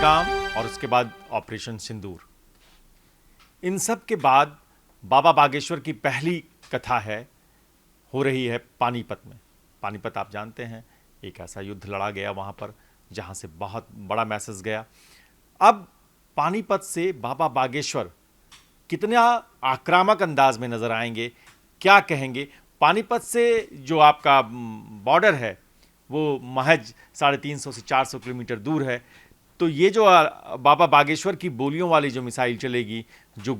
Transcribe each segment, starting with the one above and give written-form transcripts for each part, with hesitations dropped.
पहलगाम और उसके बाद ऑपरेशन सिंदूर। इन सब के बाद बाबा बागेश्वर की पहली कथा हो रही है पानीपत में। पानीपत आप जानते हैं, एक ऐसा युद्ध लड़ा गया वहाँ पर जहाँ से बहुत बड़ा मैसेज गया। अब पानीपत से बाबा बागेश्वर कितना आक्रामक अंदाज में नज़र आएंगे, क्या कहेंगे। पानीपत से जो आपका बॉर्डर है वो महज 350 से 400 किलोमीटर दूर है। तो ये जो बाबा बागेश्वर की बोलियों वाली जो मिसाइल चलेगी, जो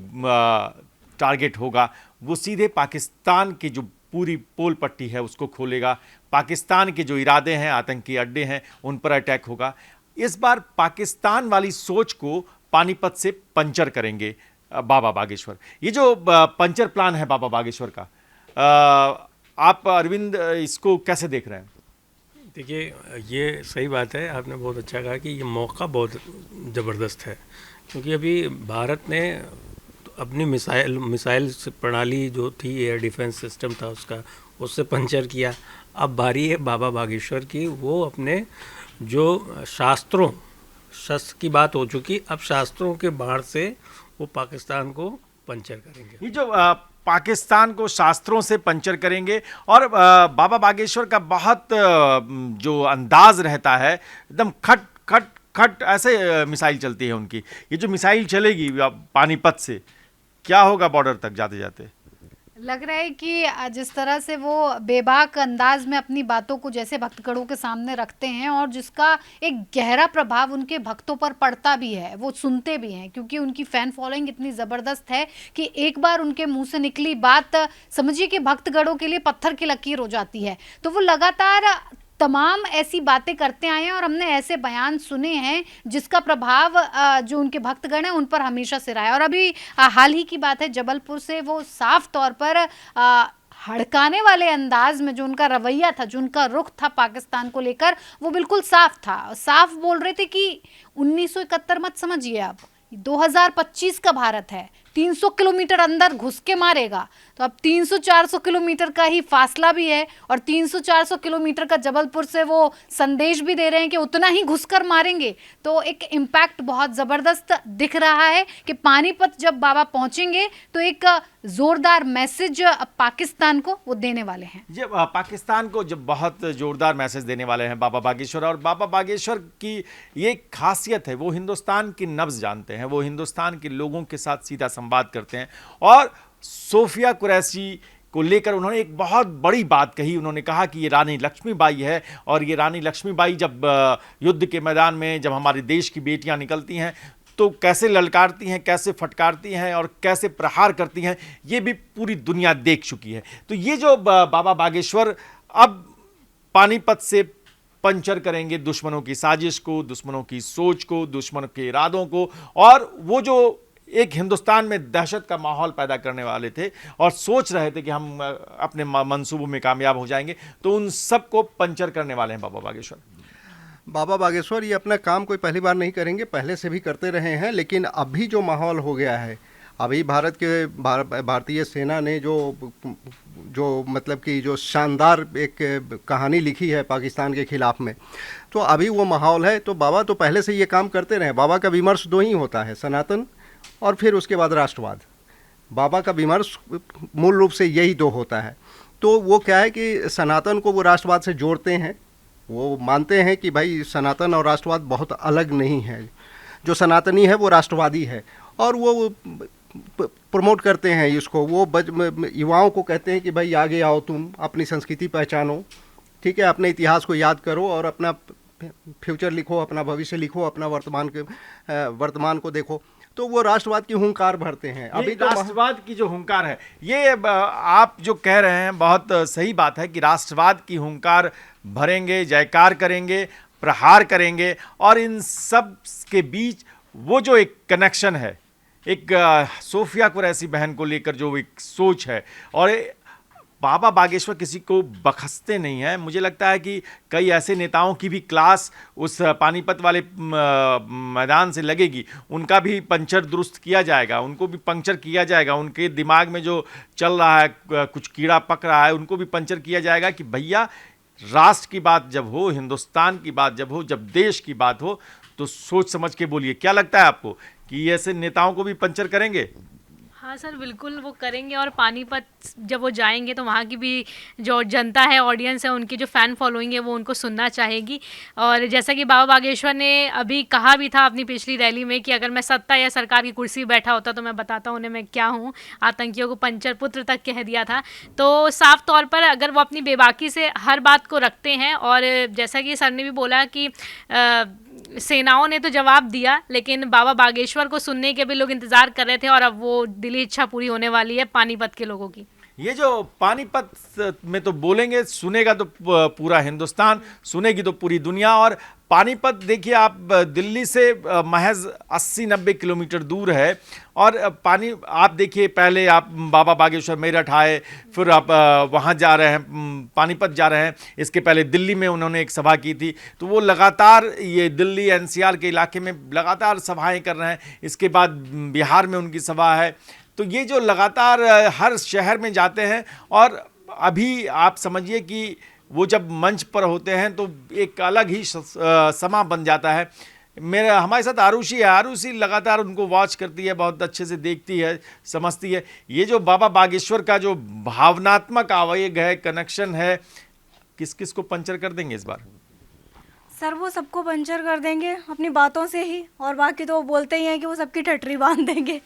टारगेट होगा, वो सीधे पाकिस्तान की जो पूरी पोल पट्टी है उसको खोलेगा। पाकिस्तान के जो इरादे हैं, आतंकी अड्डे हैं, उन पर अटैक होगा। इस बार पाकिस्तान वाली सोच को पानीपत से पंचर करेंगे बाबा बागेश्वर। ये जो पंचर प्लान है बाबा बागेश्वर का, आप अरविंद इसको कैसे देख रहे हैं? देखिए, ये सही बात है, आपने बहुत अच्छा कहा कि ये मौका बहुत ज़बरदस्त है, क्योंकि अभी भारत ने अपनी मिसाइल प्रणाली जो थी, एयर डिफेंस सिस्टम था उससे पंचर किया। अब बारी है बाबा बागेश्वर की, वो अपने जो शस्त्र की बात हो चुकी, अब शास्त्रों के बाढ़ से वो पाकिस्तान को पंचर करेंगे। ये जो पाकिस्तान को शास्त्रों से पंचर करेंगे, और बाबा बागेश्वर का बहुत जो अंदाज रहता है, एकदम खट खट खट ऐसे मिसाइल चलती है उनकी। ये जो मिसाइल चलेगी पानीपत से, क्या होगा बॉर्डर तक जाते जाते? लग रहा है कि जिस तरह से वो बेबाक अंदाज में अपनी बातों को जैसे भक्तगणों के सामने रखते हैं, और जिसका एक गहरा प्रभाव उनके भक्तों पर पड़ता भी है, वो सुनते भी हैं, क्योंकि उनकी फैन फॉलोइंग इतनी ज़बरदस्त है कि एक बार उनके मुंह से निकली बात समझिए कि भक्तगणों के लिए पत्थर की लकीर हो जाती है। तो वो लगातार तमाम ऐसी बातें करते आए हैं, और हमने ऐसे बयान सुने हैं जिसका प्रभाव जो उनके भक्तगण हैं उन पर हमेशा से रहा है। और अभी हाल ही की बात है, जबलपुर से वो साफ तौर पर हड़काने वाले अंदाज में जो उनका रवैया था, जो उनका रुख था पाकिस्तान को लेकर, वो बिल्कुल साफ था। साफ बोल रहे थे कि 1971 मत समझिए, आप 2025 का भारत है, 300 किलोमीटर अंदर घुस के मारेगा। तो अब 300-400 किलोमीटर का ही फासला भी है, और 300-400 किलोमीटर का जबलपुर से वो संदेश भी दे रहे हैं कि उतना ही घुसकर मारेंगे। तो एक इम्पैक्ट बहुत ज़बरदस्त दिख रहा है कि पानीपत जब बाबा पहुंचेंगे तो एक ज़ोरदार मैसेज पाकिस्तान को वो देने वाले हैं। ये पाकिस्तान को जब बहुत ज़ोरदार मैसेज देने वाले हैं बाबा बागेश्वर। और बाबा बागेश्वर की ये खासियत है, वो हिंदुस्तान की नब्ज़ जानते हैं, वो हिंदुस्तान के लोगों के साथ सीधा संवाद करते हैं। और सोफिया कुरैशी को लेकर उन्होंने एक बहुत बड़ी बात कही। उन्होंने कहा कि ये रानी लक्ष्मीबाई है, और ये रानी लक्ष्मीबाई जब युद्ध के मैदान में जब हमारे देश की बेटियां निकलती हैं तो कैसे ललकारती हैं, कैसे फटकारती हैं और कैसे प्रहार करती हैं, ये भी पूरी दुनिया देख चुकी है। तो ये जो बाबा बागेश्वर अब पानीपत से पंचर करेंगे दुश्मनों की साजिश को, दुश्मनों की सोच को, दुश्मनों के इरादों को, और वो जो एक हिंदुस्तान में दहशत का माहौल पैदा करने वाले थे और सोच रहे थे कि हम अपने मंसूबों में कामयाब हो जाएंगे, तो उन सब को पंचर करने वाले हैं बाबा बागेश्वर। बाबा बागेश्वर ये अपना काम कोई पहली बार नहीं करेंगे, पहले से भी करते रहे हैं। लेकिन अभी जो माहौल हो गया है, अभी भारतीय सेना ने जो मतलब कि जो शानदार एक कहानी लिखी है पाकिस्तान के खिलाफ में, तो अभी वो माहौल है। तो बाबा तो पहले से ये काम करते रहे। बाबा का विमर्श दो ही होता है, सनातन और फिर उसके बाद राष्ट्रवाद। बाबा का विमर्श मूल रूप से यही दो होता है। तो वो क्या है कि सनातन को वो राष्ट्रवाद से जोड़ते हैं। वो मानते हैं कि भाई सनातन और राष्ट्रवाद बहुत अलग नहीं है, जो सनातनी है वो राष्ट्रवादी है, और वो प्रमोट करते हैं इसको। वो युवाओं को कहते हैं कि भाई आगे आओ, तुम अपनी संस्कृति पहचानो, ठीक है, अपने इतिहास को याद करो और अपना फ्यूचर लिखो, अपना भविष्य लिखो, अपना वर्तमान को देखो। तो वो राष्ट्रवाद की हुंकार भरते हैं। अभी तो राष्ट्रवाद की जो हुंकार है, ये आप जो कह रहे हैं बहुत सही बात है कि राष्ट्रवाद की हुंकार भरेंगे, जयकार करेंगे, प्रहार करेंगे। और इन सब के बीच वो जो एक कनेक्शन है, एक सोफिया कुरैशी बहन को लेकर जो एक सोच है, और बाबा बागेश्वर किसी को बखसते नहीं हैं। मुझे लगता है कि कई ऐसे नेताओं की भी क्लास उस पानीपत वाले मैदान से लगेगी, उनका भी पंचर दुरुस्त किया जाएगा, उनको भी पंक्चर किया जाएगा। उनके दिमाग में जो चल रहा है, कुछ कीड़ा पक रहा है, उनको भी पंचर किया जाएगा कि भैया राष्ट्र की बात जब हो, हिंदुस्तान की बात जब हो, जब देश की बात हो, तो सोच समझ के बोलिए। क्या लगता है आपको कि ऐसे नेताओं को भी पंचर करेंगे? हाँ सर, बिल्कुल वो करेंगे। और पानीपत जब वो जाएंगे तो वहाँ की भी जो जनता है, ऑडियंस है, उनकी जो फ़ैन फॉलोइंग है वो उनको सुनना चाहेगी। और जैसा कि बाबा बागेश्वर ने अभी कहा भी था अपनी पिछली रैली में कि अगर मैं सत्ता या सरकार की कुर्सी पर बैठा होता तो मैं बताता हूँ उन्हें मैं क्या हूँ। आतंकियों को पंचर पुत्र तक कह दिया था। तो साफ तौर पर अगर वो अपनी बेबाकी से हर बात को रखते हैं, और जैसा कि सर ने भी बोला कि सेनाओं ने तो जवाब दिया, लेकिन बाबा बागेश्वर को सुनने के भी लोग इंतज़ार कर रहे थे, और अब वो दिली इच्छा पूरी होने वाली है पानीपत के लोगों की। ये जो पानीपत में तो बोलेंगे, सुनेगा तो पूरा हिंदुस्तान, सुनेगी तो पूरी दुनिया। और पानीपत देखिए आप, दिल्ली से महज 80-90 किलोमीटर दूर है। और आप देखिए, पहले आप बाबा बागेश्वर मेरठ आए, फिर आप वहाँ जा रहे हैं, पानीपत जा रहे हैं। इसके पहले दिल्ली में उन्होंने एक सभा की थी। तो वो लगातार ये दिल्ली एनसीआर के इलाके में लगातार सभाएं कर रहे हैं। इसके बाद बिहार में उनकी सभा है। तो ये जो लगातार हर शहर में जाते हैं, और अभी आप समझिए कि वो जब मंच पर होते हैं तो एक अलग ही समा बन जाता है। हमारे साथ आरुषि है। आरुषि लगातार उनको वॉच करती है, बहुत अच्छे से देखती है, समझती है। ये जो बाबा बागेश्वर का जो भावनात्मक आवेग है, कनेक्शन है, किस किस को पंचर कर देंगे इस बार? सर वो सबको पंचर कर देंगे अपनी बातों से ही, और बाकी तो वो बोलते ही हैं कि वो सबकी ठटरी बांध देंगे।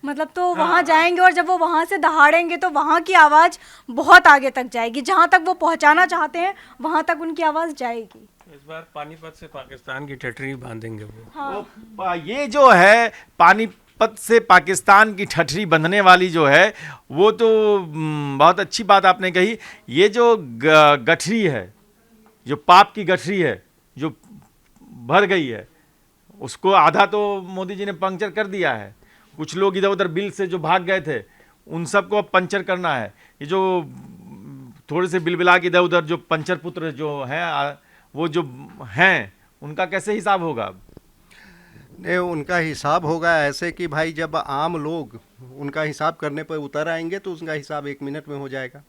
मतलब तो वहाँ जाएंगे, और जब वो वहाँ से दहाड़ेंगे तो वहाँ की आवाज़ बहुत आगे तक जाएगी। जहाँ तक वो पहुँचाना चाहते हैं वहाँ तक उनकी आवाज़ जाएगी। इस बार पानीपत से पाकिस्तान की ठठरी बांधेंगे वो। हाँ। ये जो है पानीपत से पाकिस्तान की ठठरी बंधने वाली जो है, वो तो बहुत अच्छी बात आपने कही। ये जो गठरी है, जो पाप की गठरी है, जो भर गई है, उसको आधा तो मोदी जी ने पंक्चर कर दिया है। कुछ लोग इधर उधर बिल से जो भाग गए थे, उन सबको अब पंचर करना है। ये जो थोड़े से बिलबिला के इधर उधर जो पंचर पुत्र जो हैं, वो जो हैं, उनका कैसे हिसाब होगा? नहीं, उनका हिसाब होगा ऐसे कि भाई जब आम लोग उनका हिसाब करने पर उतर आएंगे तो उनका हिसाब 1 मिनट में हो जाएगा।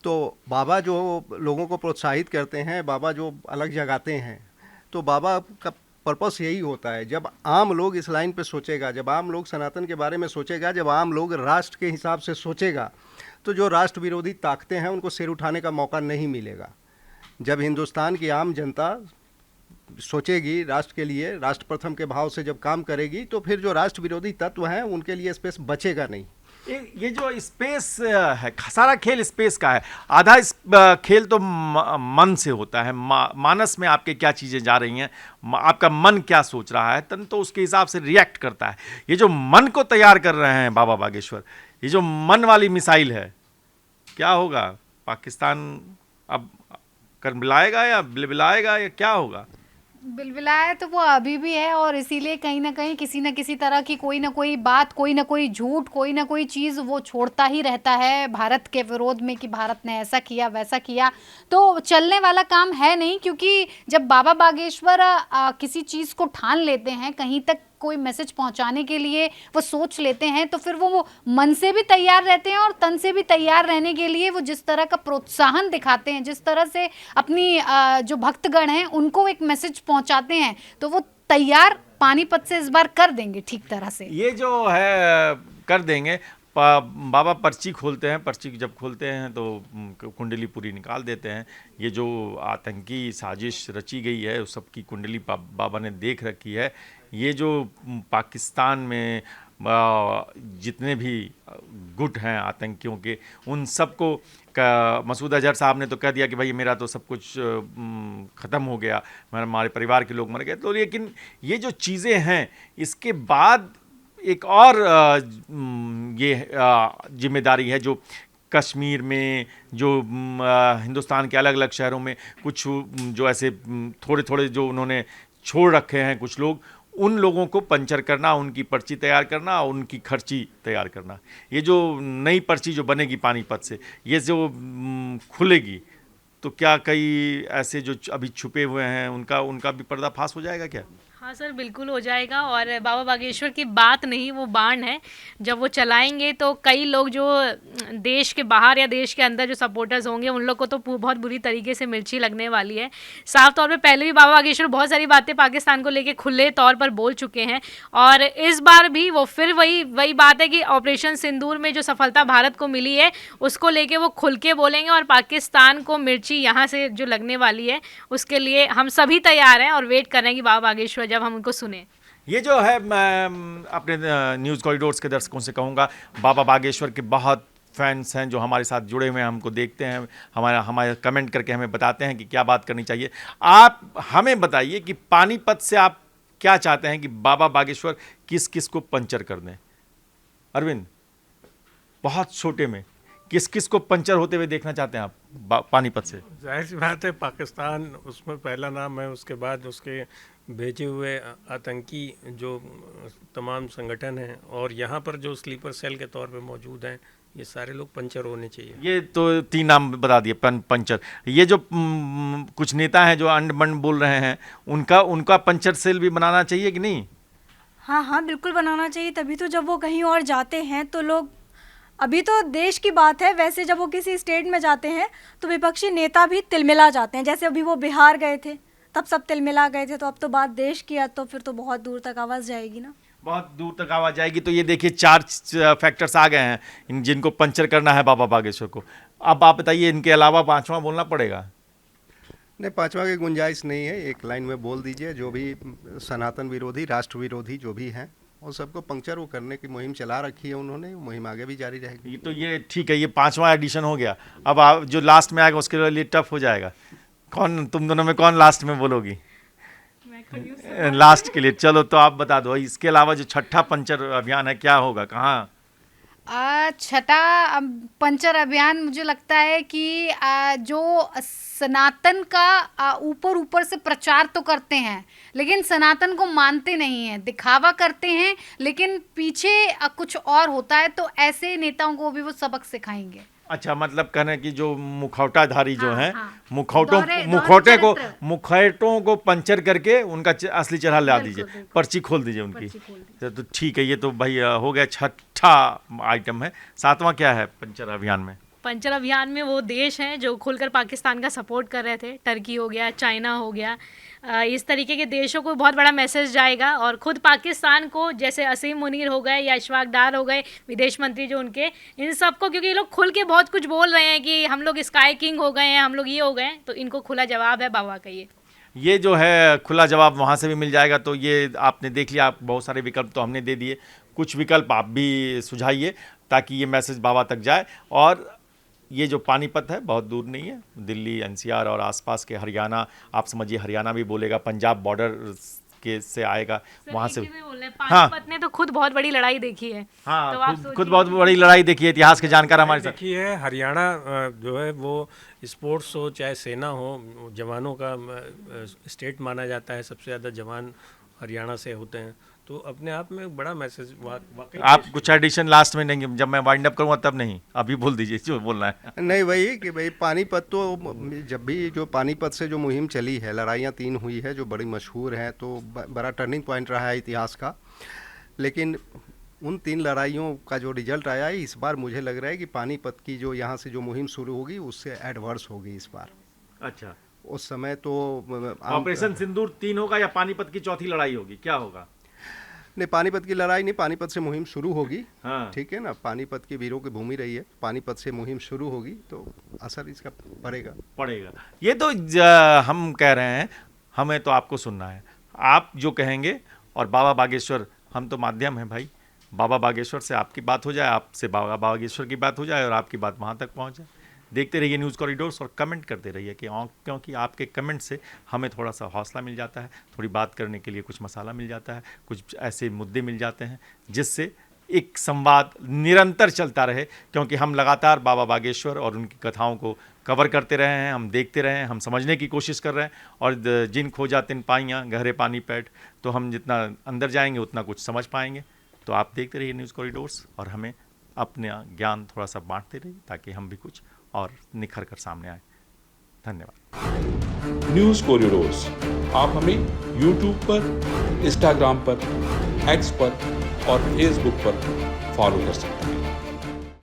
तो बाबा जो लोगों को प्रोत्साहित करते हैं, बाबा जो अलग जगाते हैं, तो बाबा का पर्पस यही होता है। जब आम लोग इस लाइन पे सोचेगा, जब आम लोग सनातन के बारे में सोचेगा, जब आम लोग राष्ट्र के हिसाब से सोचेगा, तो जो राष्ट्र विरोधी ताकतें हैं उनको सिर उठाने का मौका नहीं मिलेगा। जब हिंदुस्तान की आम जनता सोचेगी राष्ट्र के लिए, राष्ट्र प्रथम के भाव से जब काम करेगी, तो फिर जो राष्ट्र विरोधी तत्व हैं उनके लिए स्पेस बचेगा नहीं। ये जो स्पेस है, सारा खेल स्पेस का है। आधा इस खेल तो मन से होता है। मानस में आपके क्या चीज़ें जा रही हैं, आपका मन क्या सोच रहा है, तन तो उसके हिसाब से रिएक्ट करता है। ये जो मन को तैयार कर रहे हैं बाबा बागेश्वर, ये जो मन वाली मिसाइल है, क्या होगा? पाकिस्तान अब करबिलाएगा या बिलबिलाएगा या क्या होगा? बिलबिलाया तो वो अभी भी है, और इसीलिए कहीं ना कहीं किसी न किसी तरह की कोई ना कोई बात, कोई ना कोई झूठ, कोई ना कोई चीज़ वो छोड़ता ही रहता है भारत के विरोध में कि भारत ने ऐसा किया वैसा किया। तो चलने वाला काम है नहीं, क्योंकि जब बाबा बागेश्वर किसी चीज़ को ठान लेते हैं, कहीं तक कोई मैसेज पहुंचाने के लिए वो सोच लेते हैं, तो फिर वो मन से भी तैयार रहते हैं और तन से भी तैयार रहने के लिए वो जिस तरह का प्रोत्साहन दिखाते हैं, जिस तरह से अपनी जो भक्तगण हैं उनको एक मैसेज पहुंचाते हैं, तो वो तैयार पानीपत से इस बार कर देंगे ठीक तरह से। ये जो है कर देंगे। बाबा पर्ची खोलते हैं, पर्ची जब खोलते हैं तो कुंडली पूरी निकाल देते हैं। ये जो आतंकी साजिश रची गई है उस सब की कुंडली बाबा ने देख रखी है। ये जो पाकिस्तान में जितने भी गुट हैं आतंकियों के, उन सबको मसूद अजहर साहब ने तो कह दिया कि भाई मेरा तो सब कुछ ख़त्म हो गया, हमारे परिवार के लोग मर गए। तो लेकिन ये जो चीज़ें हैं, इसके बाद एक और ये जिम्मेदारी है जो कश्मीर में, जो हिंदुस्तान के अलग अलग शहरों में कुछ जो ऐसे थोड़े थोड़े जो उन्होंने छोड़ रखे हैं कुछ लोग, उन लोगों को पंचर करना, उनकी पर्ची तैयार करना, उनकी खर्ची तैयार करना। ये जो नई पर्ची जो बनेगी पानीपत से, ये जो खुलेगी, तो क्या कई ऐसे जो अभी छुपे हुए हैं उनका भी पर्दाफाश हो जाएगा क्या? हाँ सर, बिल्कुल हो जाएगा। और बाबा बागेश्वर की बात नहीं, वो बाण है। जब वो चलाएंगे तो कई लोग जो देश के बाहर या देश के अंदर जो सपोर्टर्स होंगे उन लोग को तो बहुत बुरी तरीके से मिर्ची लगने वाली है। साफ तौर पे पहले भी बाबा बागेश्वर बहुत सारी बातें पाकिस्तान को लेके खुले तौर पर बोल चुके हैं, और इस बार भी वो फिर वही वही बात है कि ऑपरेशन सिंदूर में जो सफलता भारत को मिली है उसको लेके वो खुल के बोलेंगे, और पाकिस्तान को मिर्ची यहाँ से जो लगने वाली है उसके लिए हम सभी तैयार हैं और वेट कर रहे हैं कि बाबा बागेश्वर जब हम उनको सुने। ये जो है, मैं अपने न्यूज़ कॉरिडोर्स के दर्शकों से कहूँगा, बाबा बागेश्वर के बहुत फैंस हैं जो हमारे साथ जुड़े हुए हैं, हमको देखते हैं, हमारे कमेंट करके हमें बताते हैं कि क्या बात करनी चाहिए। आप हमें बताइए कि पानीपत से आप क्या चाहते हैं कि बाबा बागेश्वर किस किस को पंचर कर दें? अरविंद, बहुत छोटे में किस किस को पंचर होते हुए देखना चाहते हैं आप पानीपत से? जाहिर सी बात है, पाकिस्तान उसमें पहला नाम है, उसके बाद उसके भेजे हुए आतंकी जो तमाम संगठन हैं, और यहाँ पर जो स्लीपर सेल के तौर पे मौजूद हैं, ये सारे लोग पंचर होने चाहिए। ये तो 3 नाम बता दिए, पंचर। ये जो कुछ नेता हैं जो अंड बंड बोल रहे हैं, उनका पंचर सेल भी बनाना चाहिए कि नहीं? हाँ हाँ, बिल्कुल बनाना चाहिए। तभी तो जब वो कहीं और जाते हैं तो लोग, अभी तो देश की बात है, वैसे जब वो किसी स्टेट में जाते हैं तो विपक्षी नेता भी तिलमिला जाते हैं। जैसे अभी वो बिहार गए थे तब सब तिलमिला गए थे, तो अब तो बात देश की है, तो फिर तो बहुत दूर तक आवाज़ जाएगी ना। बहुत दूर तक आवाज जाएगी। तो ये देखिए 4 फैक्टर्स आ गए हैं जिनको पंचर करना है बाबा बागेश्वर को। अब आप बताइए, इनके अलावा 5वां बोलना पड़ेगा? नहीं, 5वां की गुंजाइश नहीं है। एक लाइन में बोल दीजिए, जो भी सनातन विरोधी, राष्ट्र विरोधी जो भी हैं, और सबको पंक्चर वो करने की मुहिम चला रखी है उन्होंने। मुहिम आगे भी जारी रहेगी। ये ठीक है, ये 5वां एडिशन हो गया। अब आप जो लास्ट में आएगा उसके लिए टफ हो जाएगा। तुम दोनों में कौन लास्ट में बोलोगी? लास्ट के लिए चलो, तो आप बता दो, इसके अलावा जो 6ठा पंचर अभियान है क्या होगा, कहाँ? 6ठा पंचर अभियान, मुझे लगता है कि जो सनातन का ऊपर ऊपर से प्रचार तो करते हैं लेकिन सनातन को मानते नहीं हैं, दिखावा करते हैं, लेकिन पीछे कुछ और होता है, तो ऐसे नेताओं को भी वो सबक सिखाएंगे। अच्छा, मतलब कहने की जो मुखौटाधारी जो हैं, हाँ। मुखौटों को पंचर करके उनका असली चेहरा ला दीजिए, पर्ची खोल दीजिए उनकी। तो ठीक है, ये तो भाई हो गया 6ठा आइटम है। 7वां क्या है पंचर अभियान में? पंचर अभियान में वो देश हैं जो खुलकर पाकिस्तान का सपोर्ट कर रहे थे। टर्की हो गया, चाइना हो गया, इस तरीके के देशों को बहुत बड़ा मैसेज जाएगा। और ख़ुद पाकिस्तान को, जैसे असीम मुनीर हो गए या इशफाक डार हो गए, विदेश मंत्री जो उनके, इन सबको, क्योंकि ये लोग खुल के बहुत कुछ बोल रहे हैं कि हम लोग स्काई किंग हो गए हैं, हम लोग ये हो गए हैं, तो इनको खुला जवाब है बाबा का। ये जो है खुला जवाब वहाँ से भी मिल जाएगा। तो ये आपने देख लिया, आप बहुत सारे विकल्प तो हमने दे दिए, कुछ विकल्प आप भी सुझाइए ताकि ये मैसेज बाबा तक जाए। और ये जो पानीपत है बहुत दूर नहीं है, दिल्ली, एनसीआर और आसपास के हरियाणा, आप समझिए हरियाणा भी बोलेगा, पंजाब बॉर्डर के से आएगा, वहाँ से। पानीपत ने तो खुद बहुत बड़ी लड़ाई देखी है। हाँ, तो आप खुद बहुत बड़ी लड़ाई देखी है, इतिहास के जानकार हमारे साथ। देखी है, हरियाणा जो है वो स्पोर्ट्स हो चाहे सेना हो, जवानों का स्टेट माना जाता है। सबसे ज़्यादा जवान हरियाणा से होते हैं, तो अपने आप में बड़ा मैसेज वाकई। आप कुछ एडिशन लास्ट में नहीं, जब मैं वाइंड अप करूँगा तब नहीं, अभी बोल दीजिए जो बोलना है। नहीं, वही कि भाई पानीपत तो, जब भी जो पानीपत से जो मुहिम चली है, लड़ाइयाँ 3 हुई है जो बड़ी मशहूर हैं, तो बड़ा टर्निंग पॉइंट रहा है इतिहास का। लेकिन उन 3 लड़ाइयों का जो रिजल्ट आया है इस बार, मुझे लग रहा है कि पानीपत की जो यहाँ से जो मुहिम शुरू होगी उससे एडवर्स होगी इस बार। अच्छा, उस समय तो ऑपरेशन सिंदूर 3 होगा या पानीपत की चौथी लड़ाई होगी, क्या होगा? नहीं, पानीपत की लड़ाई नहीं, पानीपत से मुहिम शुरू होगी। हाँ। ठीक है ना, पानीपत की वीरों की भूमि रही है, पानीपत से मुहिम शुरू होगी, तो असर इसका पड़ेगा। ये तो हम कह रहे हैं, हमें तो आपको सुनना है, आप जो कहेंगे। और बाबा बागेश्वर, हम तो माध्यम हैं भाई, बाबा बागेश्वर से आपकी बात हो जाए, आपसे बाबा बागेश्वर की बात हो जाए और आपकी बात वहाँ तक पहुँच जाए। देखते रहिए न्यूज़ कॉरिडोर्स और कमेंट करते रहिए क्योंकि आपके कमेंट से हमें थोड़ा सा हौसला मिल जाता है, थोड़ी बात करने के लिए कुछ मसाला मिल जाता है, कुछ ऐसे मुद्दे मिल जाते हैं जिससे एक संवाद निरंतर चलता रहे। क्योंकि हम लगातार बाबा बागेश्वर और उनकी कथाओं को कवर करते रहे हैं, हम देखते रहे हैं, हम समझने की कोशिश कर रहे हैं। और जिन खोजा तिन पाइयाँ गहरे पानी पैठ, तो हम जितना अंदर जाएंगे उतना कुछ समझ पाएंगे। तो आप देखते रहिए न्यूज़ कॉरिडोर्स और हमें अपना ज्ञान थोड़ा सा बांटते रहिए ताकि हम भी कुछ और निखर कर सामने आए। धन्यवाद। न्यूज़ कॉरिडोर्स आप हमें यूट्यूब पर, इंस्टाग्राम पर, एक्स पर और फेसबुक पर फॉलो कर सकते हैं।